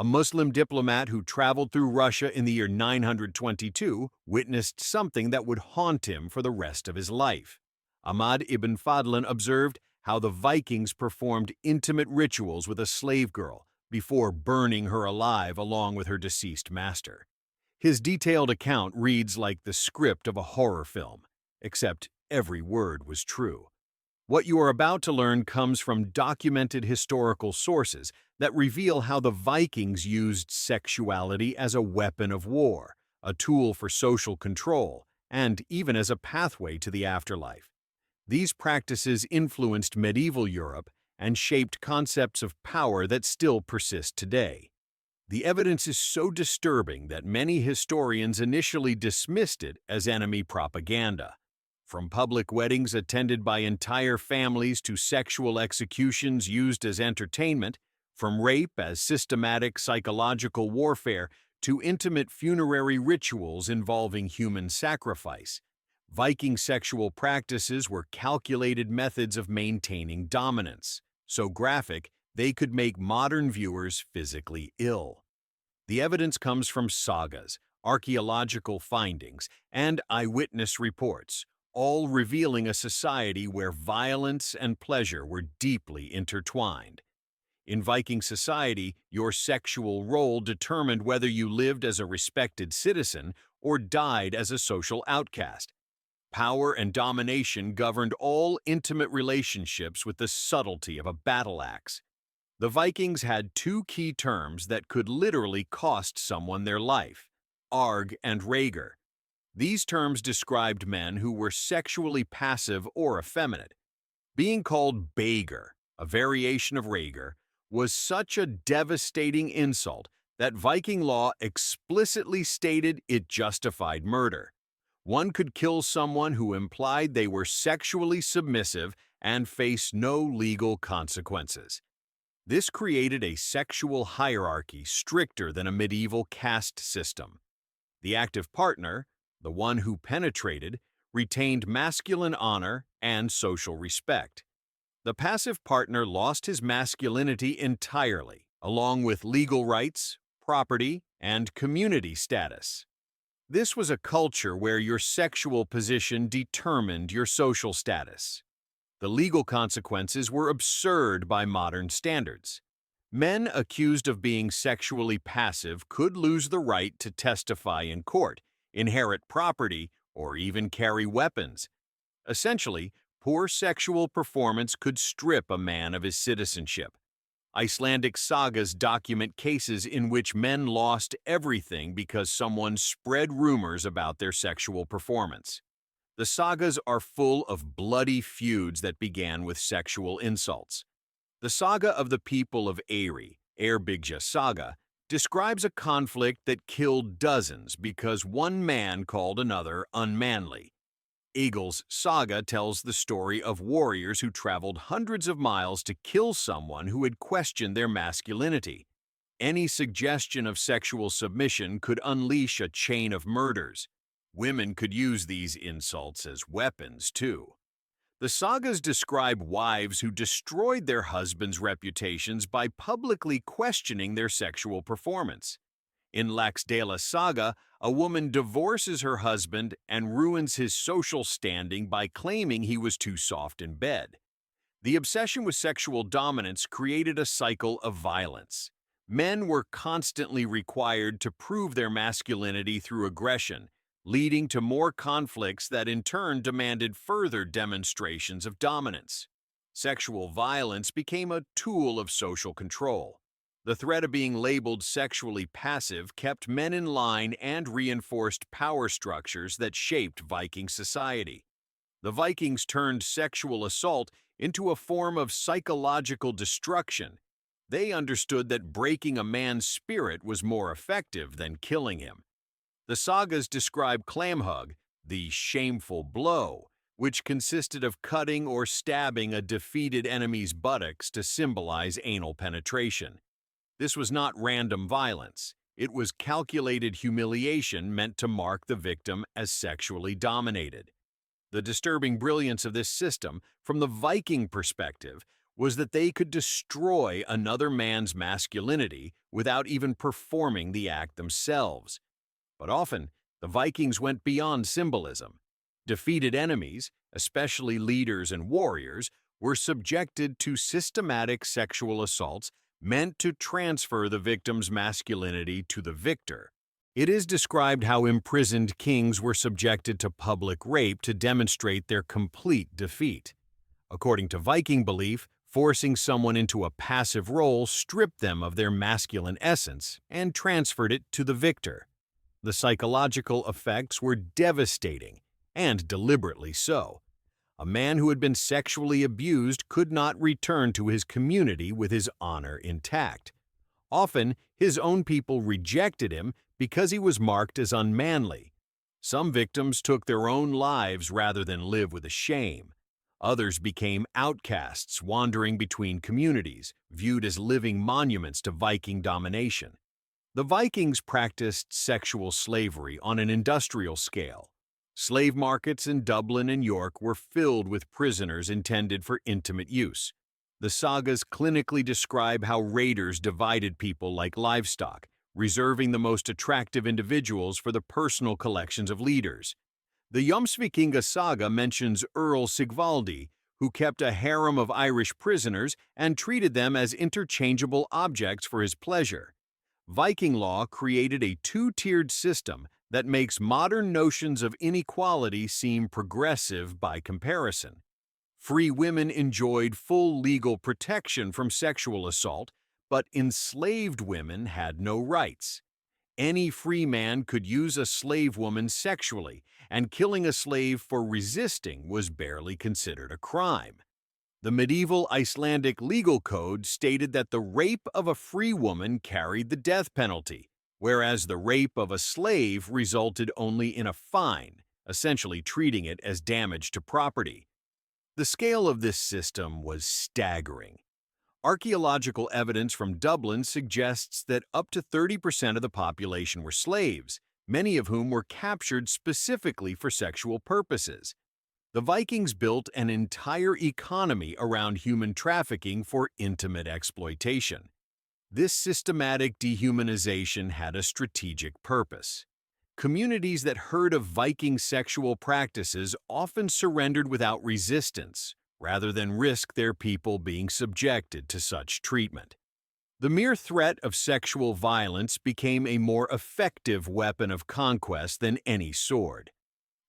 A Muslim diplomat who traveled through Russia in the year 922 witnessed something that would haunt him for the rest of his life. Ahmad ibn Fadlan observed how the Vikings performed intimate rituals with a slave girl before burning her alive along with her deceased master. His detailed account reads like the script of a horror film, except every word was true. What you are about to learn comes from documented historical sources that reveal how the Vikings used sexuality as a weapon of war, a tool for social control, and even as a pathway to the afterlife. These practices influenced medieval Europe and shaped concepts of power that still persist today. The evidence is so disturbing that many historians initially dismissed it as enemy propaganda. From public weddings attended by entire families to sexual executions used as entertainment, from rape as systematic psychological warfare to intimate funerary rituals involving human sacrifice, Viking sexual practices were calculated methods of maintaining dominance, so graphic they could make modern viewers physically ill. The evidence comes from sagas, archaeological findings, and eyewitness reports, all revealing a society where violence and pleasure were deeply intertwined. In Viking society, your sexual role determined whether you lived as a respected citizen or died as a social outcast. Power and domination governed all intimate relationships with the subtlety of a battle axe. The Vikings had two key terms that could literally cost someone their life: arg and rhaegar. These terms described men who were sexually passive or effeminate. Being called beggar, a variation of rhaegar, was such a devastating insult that Viking law explicitly stated it justified murder. One could kill someone who implied they were sexually submissive and face no legal consequences. This created a sexual hierarchy stricter than a medieval caste system. The active partner, the one who penetrated, retained masculine honor and social respect. The passive partner lost his masculinity entirely, along with legal rights, property, and community status. This was a culture where your sexual position determined your social status. The legal consequences were absurd by modern standards. Men accused of being sexually passive could lose the right to testify in court, inherit property, or even carry weapons. Essentially, poor sexual performance could strip a man of his citizenship. Icelandic sagas document cases in which men lost everything because someone spread rumors about their sexual performance. The sagas are full of bloody feuds that began with sexual insults. The saga of the people of Eyri, Eyrbyggja saga, describes a conflict that killed dozens because one man called another unmanly. Egil's saga tells the story of warriors who traveled hundreds of miles to kill someone who had questioned their masculinity. Any suggestion of sexual submission could unleash a chain of murders. Women could use these insults as weapons, too. The sagas describe wives who destroyed their husbands' reputations by publicly questioning their sexual performance. In Laxdæla saga, a woman divorces her husband and ruins his social standing by claiming he was too soft in bed. The obsession with sexual dominance created a cycle of violence. Men were constantly required to prove their masculinity through aggression, leading to more conflicts that in turn demanded further demonstrations of dominance. Sexual violence became a tool of social control. The threat of being labeled sexually passive kept men in line and reinforced power structures that shaped Viking society. The Vikings turned sexual assault into a form of psychological destruction. They understood that breaking a man's spirit was more effective than killing him. The sagas describe klamhug, the shameful blow, which consisted of cutting or stabbing a defeated enemy's buttocks to symbolize anal penetration. This was not random violence. It was calculated humiliation meant to mark the victim as sexually dominated. The disturbing brilliance of this system, from the Viking perspective, was that they could destroy another man's masculinity without even performing the act themselves. But often, the Vikings went beyond symbolism. Defeated enemies, especially leaders and warriors, were subjected to systematic sexual assaults meant to transfer the victim's masculinity to the victor. It is described how imprisoned kings were subjected to public rape to demonstrate their complete defeat. According to Viking belief, forcing someone into a passive role stripped them of their masculine essence and transferred it to the victor. The psychological effects were devastating, and deliberately so. A man who had been sexually abused could not return to his community with his honor intact. Often, his own people rejected him because he was marked as unmanly. Some victims took their own lives rather than live with a shame. Others became outcasts wandering between communities, viewed as living monuments to Viking domination. The Vikings practiced sexual slavery on an industrial scale. Slave markets in Dublin and York were filled with prisoners intended for intimate use. The sagas clinically describe how raiders divided people like livestock, reserving the most attractive individuals for the personal collections of leaders. The Jomsvikinga saga mentions Earl Sigvaldi, who kept a harem of Irish prisoners and treated them as interchangeable objects for his pleasure. Viking law created a two-tiered system that makes modern notions of inequality seem progressive by comparison. Free women enjoyed full legal protection from sexual assault, but enslaved women had no rights. Any free man could use a slave woman sexually, and killing a slave for resisting was barely considered a crime. The medieval Icelandic legal code stated that the rape of a free woman carried the death penalty, whereas the rape of a slave resulted only in a fine, essentially treating it as damage to property. The scale of this system was staggering. Archaeological evidence from Dublin suggests that up to 30% of the population were slaves, many of whom were captured specifically for sexual purposes. The Vikings built an entire economy around human trafficking for intimate exploitation. This systematic dehumanization had a strategic purpose. Communities that heard of Viking sexual practices often surrendered without resistance, rather than risk their people being subjected to such treatment. The mere threat of sexual violence became a more effective weapon of conquest than any sword.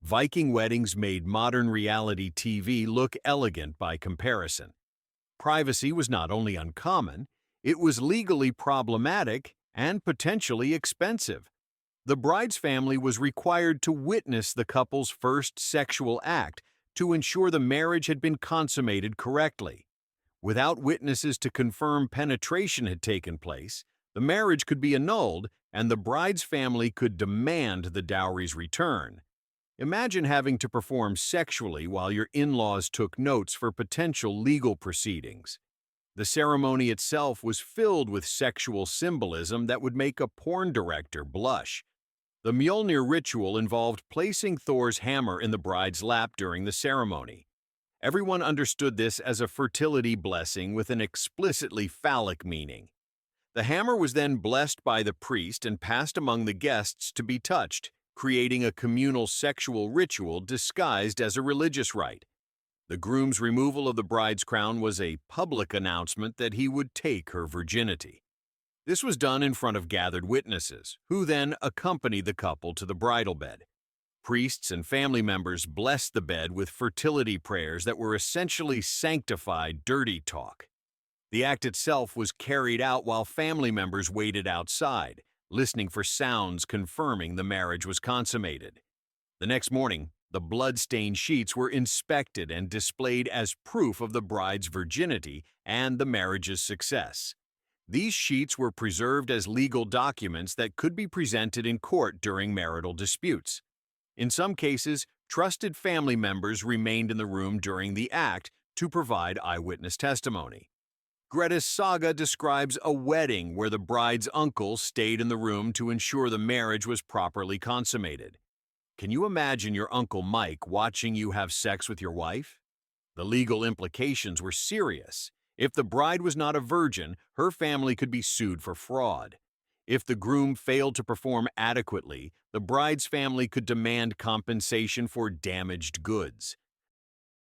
Viking weddings made modern reality TV look elegant by comparison. Privacy was not only uncommon, it was legally problematic and potentially expensive. The bride's family was required to witness the couple's first sexual act to ensure the marriage had been consummated correctly. Without witnesses to confirm penetration had taken place, the marriage could be annulled and the bride's family could demand the dowry's return. Imagine having to perform sexually while your in-laws took notes for potential legal proceedings. The ceremony itself was filled with sexual symbolism that would make a porn director blush. The Mjolnir ritual involved placing Thor's hammer in the bride's lap during the ceremony. Everyone understood this as a fertility blessing with an explicitly phallic meaning. The hammer was then blessed by the priest and passed among the guests to be touched, creating a communal sexual ritual disguised as a religious rite. The groom's removal of the bride's crown was a public announcement that he would take her virginity. This was done in front of gathered witnesses, who then accompanied the couple to the bridal bed. Priests and family members blessed the bed with fertility prayers that were essentially sanctified dirty talk. The act itself was carried out while family members waited outside, listening for sounds confirming the marriage was consummated. The next morning, the blood-stained sheets were inspected and displayed as proof of the bride's virginity and the marriage's success. These sheets were preserved as legal documents that could be presented in court during marital disputes. In some cases, trusted family members remained in the room during the act to provide eyewitness testimony. Grettis saga describes a wedding where the bride's uncle stayed in the room to ensure the marriage was properly consummated. Can you imagine your Uncle Mike watching you have sex with your wife? The legal implications were serious. If the bride was not a virgin, her family could be sued for fraud. If the groom failed to perform adequately, the bride's family could demand compensation for damaged goods.